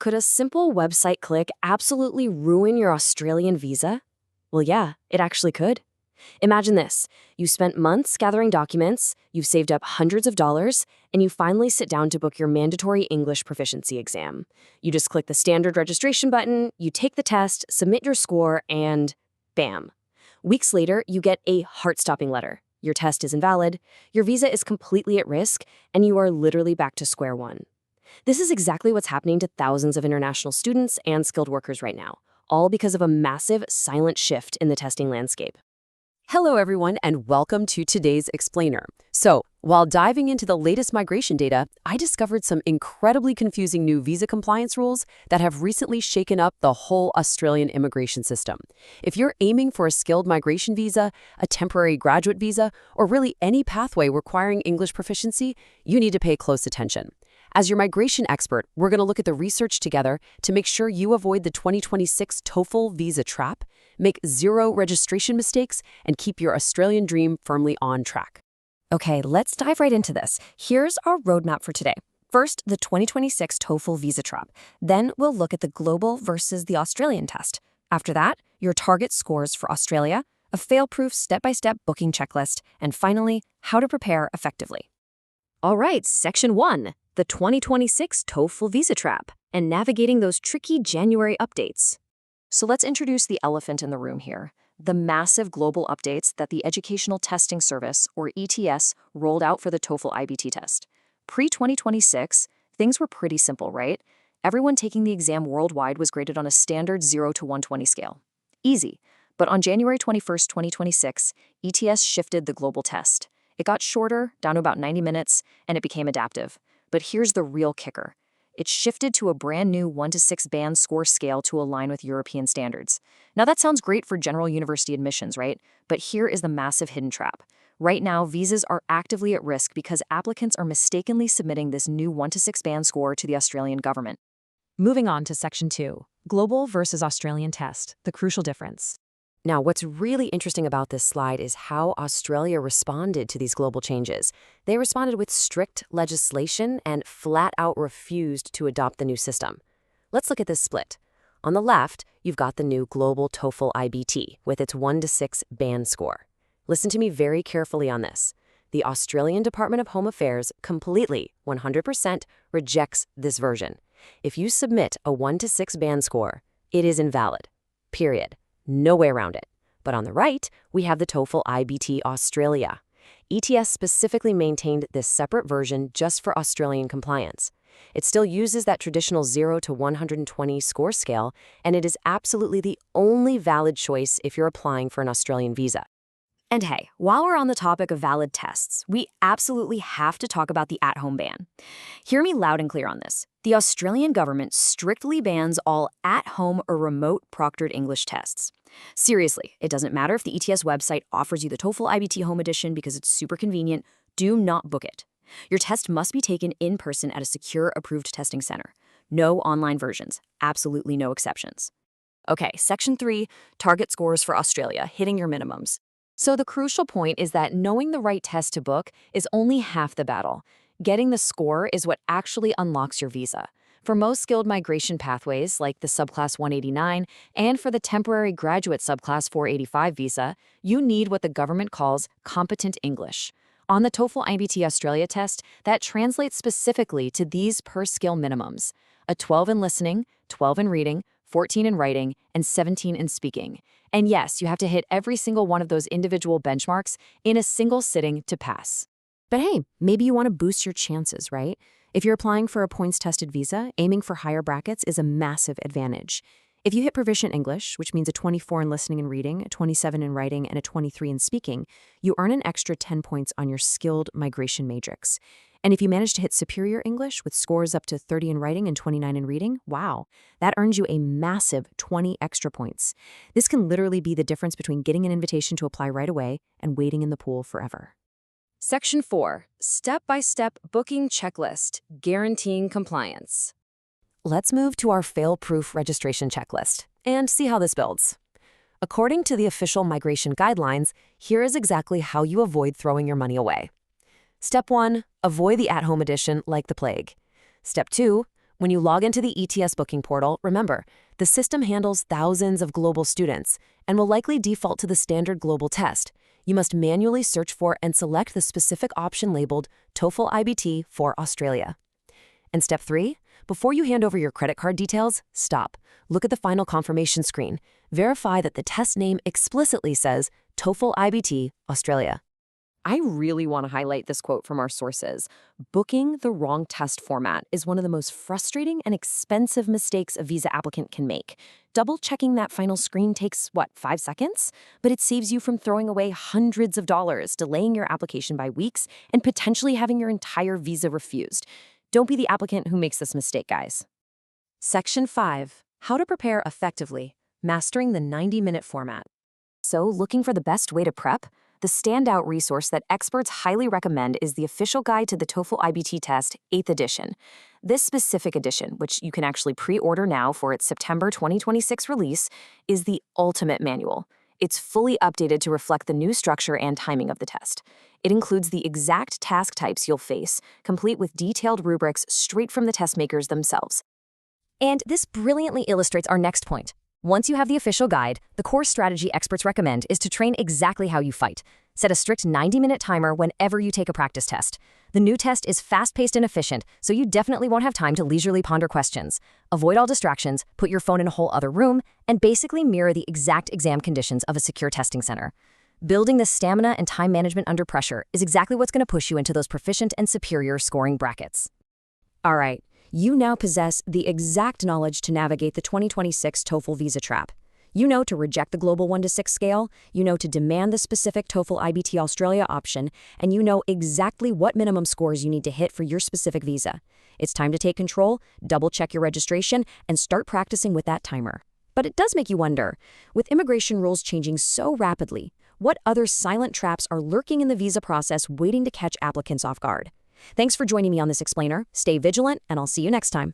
Could a simple website click absolutely ruin your Australian visa? Well, yeah, it actually could. Imagine this. You spent months gathering documents, you've saved up hundreds of dollars, and you finally sit down to book your mandatory English proficiency exam. You just click the standard registration button, you take the test, submit your score, and bam. Weeks later, you get a heart-stopping letter. Your test is invalid, your visa is completely at risk, and you are literally back to square one. This is exactly what's happening to thousands of international students and skilled workers right now, all because of a massive, silent shift in the testing landscape. Hello, everyone, and welcome to today's Explainer. So, while diving into the latest migration data, I discovered some incredibly confusing new visa compliance rules that have recently shaken up the whole Australian immigration system. If you're aiming for a skilled migration visa, a temporary graduate visa, or really any pathway requiring English proficiency, you need to pay close attention. As your migration expert, we're going to look at the research together to make sure you avoid the 2026 TOEFL visa trap, make zero registration mistakes, and keep your Australian dream firmly on track. Okay, let's dive right into this. Here's our roadmap for today. First, the 2026 TOEFL visa trap. Then we'll look at the global versus the Australian test. After that, your target scores for Australia, a fail-proof step-by-step booking checklist, and finally, how to prepare effectively. All right, Section 1, the 2026 TOEFL visa trap, and navigating those tricky January updates. So let's introduce the elephant in the room here, the massive global updates that the Educational Testing Service, or ETS, rolled out for the TOEFL IBT test. Pre-2026, things were pretty simple, right? Everyone taking the exam worldwide was graded on a standard 0 to 120 scale. Easy. But on January 21st, 2026, ETS shifted the global test. It got shorter, down to about 90 minutes, and it became adaptive. But here's the real kicker. It shifted to a brand new 1 to 6 band score scale to align with European standards. Now that sounds great for general university admissions, right? But here is the massive hidden trap. Right now, visas are actively at risk because applicants are mistakenly submitting this new 1 to 6 band score to the Australian government. Moving on to Section 2, Global versus Australian Test, the crucial difference. Now, what's really interesting about this slide is how Australia responded to these global changes. They responded with strict legislation and flat out refused to adopt the new system. Let's look at this split. On the left, you've got the new global TOEFL IBT with its 1 to 6 band score. Listen to me very carefully on this. The Australian Department of Home Affairs completely, 100%, rejects this version. If you submit a 1 to 6 band score, it is invalid. Period. No way around it. But on the right, we have the TOEFL IBT Australia. ETS specifically maintained this separate version just for Australian compliance. It still uses that traditional 0 to 120 score scale, and it is absolutely the only valid choice if you're applying for an Australian visa. And hey, while we're on the topic of valid tests, we absolutely have to talk about the at-home ban. Hear me loud and clear on this. The Australian government strictly bans all at-home or remote proctored English tests. Seriously, it doesn't matter if the ETS website offers you the TOEFL IBT Home Edition because it's super convenient. Do not book it. Your test must be taken in person at a secure, approved testing center. No online versions. Absolutely no exceptions. Okay, Section 3, target scores for Australia, hitting your minimums. So the crucial point is that knowing the right test to book is only half the battle. Getting the score is what actually unlocks your visa. For most skilled migration pathways, like the subclass 189, and for the temporary graduate subclass 485 visa, you need what the government calls competent English. On the TOEFL IBT Australia test, that translates specifically to these per-skill minimums: a 12 in listening, 12 in reading, 14 in writing, and 17 in speaking. And yes, you have to hit every single one of those individual benchmarks in a single sitting to pass. But hey, maybe you want to boost your chances, right? If you're applying for a points-tested visa, aiming for higher brackets is a massive advantage. If you hit proficient English, which means a 24 in listening and reading, a 27 in writing, and a 23 in speaking, you earn an extra 10 points on your skilled migration matrix. And if you manage to hit superior English with scores up to 30 in writing and 29 in reading, wow, that earns you a massive 20 extra points. This can literally be the difference between getting an invitation to apply right away and waiting in the pool forever. Section 4, Step-by-Step Booking Checklist, Guaranteeing Compliance. Let's move to our fail-proof registration checklist and see how this builds. According to the official migration guidelines, here is exactly how you avoid throwing your money away. Step 1, avoid the at-home edition like the plague. Step 2, When you log into the ETS booking portal, remember, the system handles thousands of global students and will likely default to the standard global test. You must manually search for and select the specific option labeled TOEFL IBT for Australia. And step 3, before you hand over your credit card details, stop. Look at the final confirmation screen. Verify that the test name explicitly says TOEFL IBT Australia. I really want to highlight this quote from our sources. Booking the wrong test format is one of the most frustrating and expensive mistakes a visa applicant can make. Double-checking that final screen takes, 5 seconds? But it saves you from throwing away hundreds of dollars, delaying your application by weeks, and potentially having your entire visa refused. Don't be the applicant who makes this mistake, guys. Section 5. How to prepare effectively. Mastering the 90-minute format. So, looking for the best way to prep? The standout resource that experts highly recommend is the official guide to the TOEFL IBT test, 8th edition. This specific edition, which you can actually pre-order now for its September 2026 release, is the ultimate manual. It's fully updated to reflect the new structure and timing of the test. It includes the exact task types you'll face, complete with detailed rubrics straight from the test makers themselves. And this brilliantly illustrates our next point. Once you have the official guide, the core strategy experts recommend is to train exactly how you fight. Set a strict 90-minute timer whenever you take a practice test. The new test is fast-paced and efficient, so you definitely won't have time to leisurely ponder questions. Avoid all distractions, put your phone in a whole other room, and basically mirror the exact exam conditions of a secure testing center. Building the stamina and time management under pressure is exactly what's going to push you into those proficient and superior scoring brackets. All right. You now possess the exact knowledge to navigate the 2026 TOEFL visa trap. You know to reject the global 1 to 6 scale, you know to demand the specific TOEFL IBT Australia option, and you know exactly what minimum scores you need to hit for your specific visa. It's time to take control, double-check your registration, and start practicing with that timer. But it does make you wonder, with immigration rules changing so rapidly, what other silent traps are lurking in the visa process waiting to catch applicants off guard? Thanks for joining me on this explainer. Stay vigilant, and I'll see you next time.